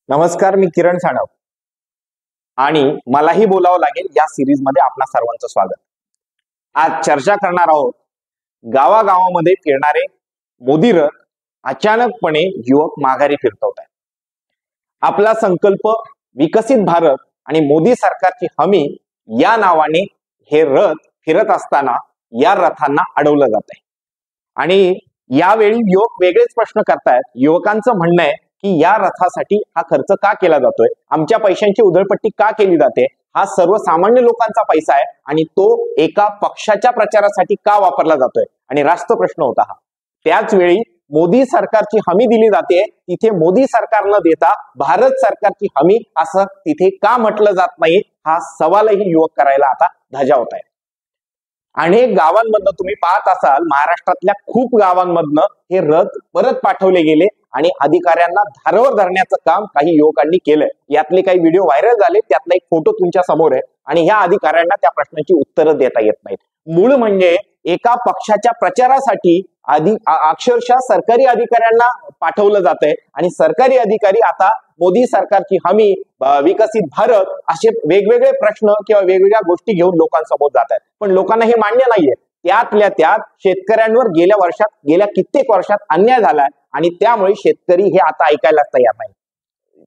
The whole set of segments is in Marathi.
नमस्कार, मी किरण सानप आणि मलाही बोलावं लागेल या सिरीज मध्ये आपणा सर्वांचं स्वागत। आज चर्चा करणार आहोत गावागावामध्ये फिरणारे मोदी रथ अचानकपणे युवक माघारी फिरतवत आहेत। आपला संकल्प विकसित भारत आणि मोदी सरकारची हमी या नावाने हे रथ फिरत असताना या रथांना अडवलं जात आहे आणि यावेळी युवक वेगळेच प्रश्न करतायत। युवकांचं म्हणणं आहे की या रथासाठी हा खर्च का केला जातोय, आमच्या पैशांची उधळपट्टी का केली जाते, हा सर्वसामान्य लोकांचा पैसा आहे आणि तो एका पक्षाच्या प्रचारासाठी का वापरला जातोय आणि राष्ट्र प्रश्न होता हा। त्याच वेळी मोदी सरकारची हमी दिली जाते, तिथे मोदी सरकार न देता भारत सरकारची हमी असं तिथे का म्हटलं जात नाही, हा सवालही युवक करायला आता धजावत आहे। अनेक गावांमधनं तुम्ही पाहत असाल, महाराष्ट्रातल्या खूप गावांमधनं हे रथ परत पाठवले गेले आणि अधिकाऱ्यांना धारवर धरण्याचं काम काही युवकांनी केलंय। यातले काही व्हिडिओ व्हायरल झाले, त्यातला एक फोटो तुमच्या समोर आहे आणि ह्या अधिकाऱ्यांना त्या प्रश्नाची उत्तरं देता येत नाहीत। मूळ म्हणजे एका पक्षाच्या प्रचारासाठी अक्षरशः सरकारी अधिकाऱ्यांना पाठवलं जातंय आणि सरकारी अधिकारी आता मोदी सरकारची हमी, विकसित भारत असे वेगवेगळे प्रश्न किंवा वेगवेगळ्या गोष्टी घेऊन लोकांसमोर जात आहेत, पण लोकांना हे मान्य नाहीये। त्यातल्या त्यात शेतकऱ्यांवर गेल्या कित्येक वर्षात अन्याय झालाय आणि त्यामुळे शेतकरी हे आता ऐकायला तयार नाही।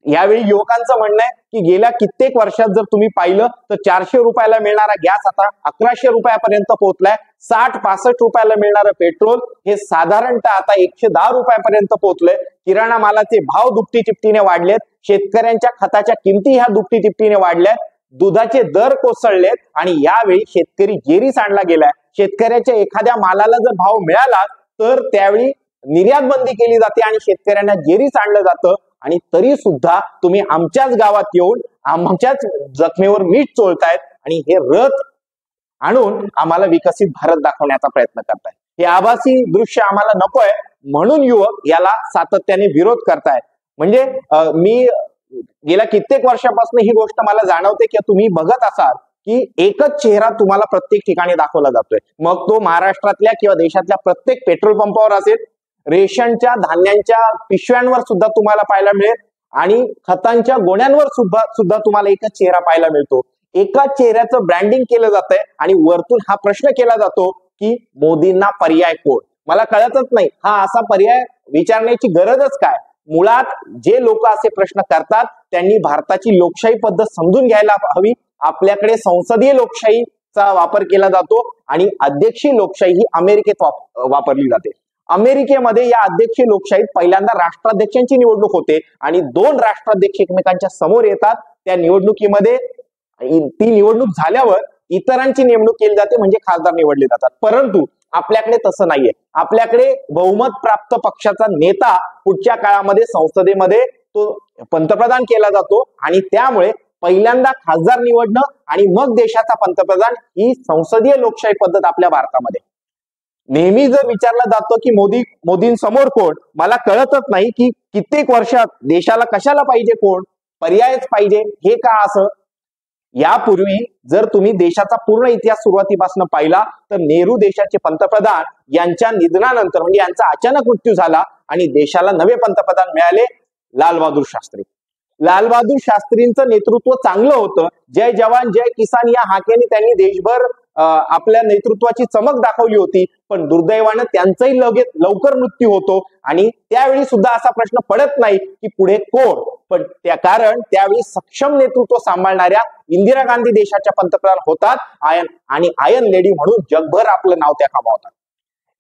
यावेळी युवकांचं म्हणणं आहे की गेल्या कित्येक वर्षात जर तुम्ही पाहिलं तर 400 रुपयाला मिळणारा गॅस आता 1100 रुपयापर्यंत पोहोचलाय। 60-65 रुपयाला मिळणारं पेट्रोल हे साधारणतः आता 110 रुपयापर्यंत पोहोचलंय। किराणा मालाचे भाव दुपटी तिपटीने वाढलेत, शेतकऱ्यांच्या खताच्या किमती ह्या दुपटी तिपटीने वाढल्यात, दुधाचे दर कोसळलेत आणि यावेळी शेतकरी जेरीस आणला गेलाय। शेतकऱ्याच्या एखाद्या मालाला जर भाव मिळाला तर त्यावेळी निर्यात बंदी केली जाते आणि शेतकऱ्यांना जेरीस आणलं जातं आणि तरी सुद्धा तुम्ही आमच्याच गावात येऊन आमच्याच जखमेवर मीठ चोळतायत आणि हे रथ आणून आम्हाला विकसित भारत दाखवण्याचा प्रयत्न करतायत। हे आभासी दृश्य आम्हाला नकोय म्हणून युवक याला सातत्याने विरोध करतायत। म्हणजे मी गेल्या कित्येक वर्षापासून ही गोष्ट मला जाणवते की तुम्ही बघत असाल की एकच चेहरा तुम्हाला प्रत्येक ठिकाणी दाखवला जातोय, मग तो महाराष्ट्रातल्या किंवा देशातल्या प्रत्येक पेट्रोल पंपावर असेल, रेशनच्या धान्यांच्या पिशव्यांवर सुद्धा तुम्हाला पाहायला मिळेल आणि खतांच्या गोण्यांवर सुद्धा तुम्हाला एकच चेहरा पाहायला मिळतो। एकाच चेहऱ्याचं ब्रँडिंग केलं जातंय आणि वरतून हा प्रश्न केला जातो की मोदींना पर्याय कोण। मला कळतच नाही हा असा पर्याय विचारण्याची गरजच काय। मुळात जे लोक असे प्रश्न करतात त्यांनी भारताची लोकशाही पद्धत समजून घ्यायला हवी। आपल्याकडे संसदीय लोकशाहीचा वापर केला जातो आणि अध्यक्षीय लोकशाही ही अमेरिकेत वापरली जाते। अमेरिकेमध्ये या अध्यक्षीय लोकशाहीत पहिल्यांदा राष्ट्राध्यक्षांची निवडणूक होते आणि 2 राष्ट्राध्यक्ष एकमेकांच्या समोर येतात। त्या निवडणुकीमध्ये ती निवडणूक झाल्यावर इतरांची नेमणूक केली जाते, म्हणजे खासदार निवडले जातात। परंतु आपल्याकडे तसं नाहीये। आपल्याकडे बहुमत प्राप्त पक्षाचा नेता पुढच्या काळामध्ये संसदेमध्ये तो पंतप्रधान केला जातो आणि त्यामुळे पहिल्यांदा खासदार निवडणं आणि मग देशाचा पंतप्रधान ही संसदीय लोकशाही पद्धत आपल्या भारतामध्ये। नेहमी जर विचारलं जातं की मोदींसमोर कोण, मला कळतच नाही की कित्येक वर्षात देशाला कशाला पाहिजे कोण, पर्यायच पाहिजे हे का असं। यापूर्वी जर तुम्ही देशाचा पूर्ण इतिहास सुरुवातीपासून पाहिला तर नेहरू देशाचे पंतप्रधान यांच्या निधनानंतर म्हणजे यांचा अचानक मृत्यू झाला आणि देशाला नवे पंतप्रधान मिळाले लालबहादूर शास्त्री। लालबहादूर शास्त्रींचं नेतृत्व चांगलं होतं। जय जवान जय किसान या हाकेने त्यांनी देशभर आपल्या नेतृत्वाची चमक दाखवली होती, पण दुर्दैवानं त्यांचाही लवकर मृत्यू होतो आणि त्यावेळी सुद्धा असा प्रश्न पडत नाही की पुढे कोण, पण कारण त्यावेळी सक्षम नेतृत्व सांभाळणाऱ्या इंदिरा गांधी देशाच्या पंतप्रधान होतात आणि आयर्न लेडी म्हणून जगभर आपलं नाव त्या कमावतात।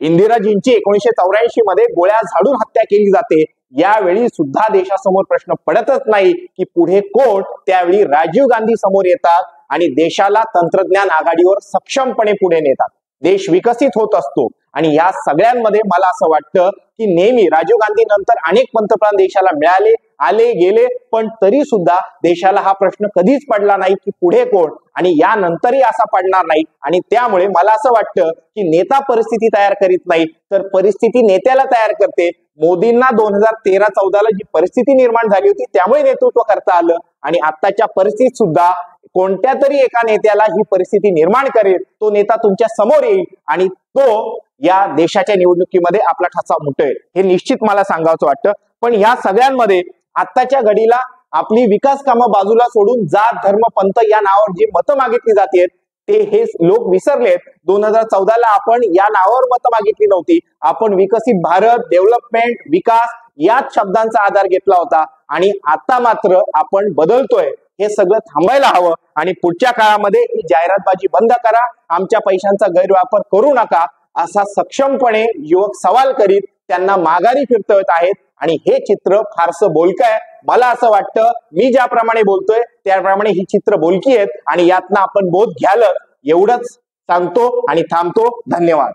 इंदिराजींची 1984 मध्ये गोळ्या झाडून हत्या केली जाते। यावेळी सुद्धा देशासमोर प्रश्न पडतच नाही की पुढे कोण, त्यावेळी राजीव गांधी समोर येतात आणि देशाला तंत्रज्ञान आघाडीवर सक्षमपणे पुढे नेतात। देश विकसित होत असतो आणि या सगळ्यांमध्ये मला असं वाटतं की नेहमी राजीव गांधी नंतर अनेक पंतप्रधान देशाला मिळाले, आले गेले, पण तरी सुद्धा देशाला हा प्रश्न कधीच पडला नाही की पुढे कोण आणि यानंतरही असा पडणार नाही। आणि त्यामुळे मला असं वाटतं की नेता परिस्थिती तयार करीत नाही तर परिस्थिती नेत्याला तयार करते। मोदींना 2013-14 जी परिस्थिती निर्माण झाली होती त्यामुळे नेतृत्व करता आलं आणि आताच्या परिस्थितीत सुद्धा कोणत्या तरी एका नेत्याला ही परिस्थिती निर्माण करेल, तो नेता तुमच्या समोर येईल आणि तो या देशाच्या निवडणुकीमध्ये आपला ठसा उमटवेल, हे निश्चित मला सांगावंसं वाटतं। पण ह्या सगळ्यांमध्ये आत्ताच्या घडीला आपली विकास कामं बाजूला सोडून जात धर्म पंथ या नावावर जी मतं मागितली जातात ते हे लोक विसरलेत. 2014ला आपण या नावावर मतं मागितली नव्हती. आपण विकसित भारत, डेव्हलपमेंट, विकास याच शब्दांचा आधार घेतला होता आणि आता मात्र आपण बदलतोय. हे सगळं थांबायला हवं आणि पुढच्या काळामध्ये ही जाहिरातबाजी बंद करा, आमच्या पैशांचा गैरवापर करू नका असा सक्षमपणे युवक सवाल करीत त्यांना माघारी फिरतवत आहेत. आणि हे चित्र फारसं बोलकं आहे. मला असं वाटतं मी ज्याप्रमाणे बोलतोय त्याप्रमाणे ही चित्र बोलकी आहेत आणि यातनं आपण बोध घ्याल एवढंच सांगतो आणि थांबतो. धन्यवाद.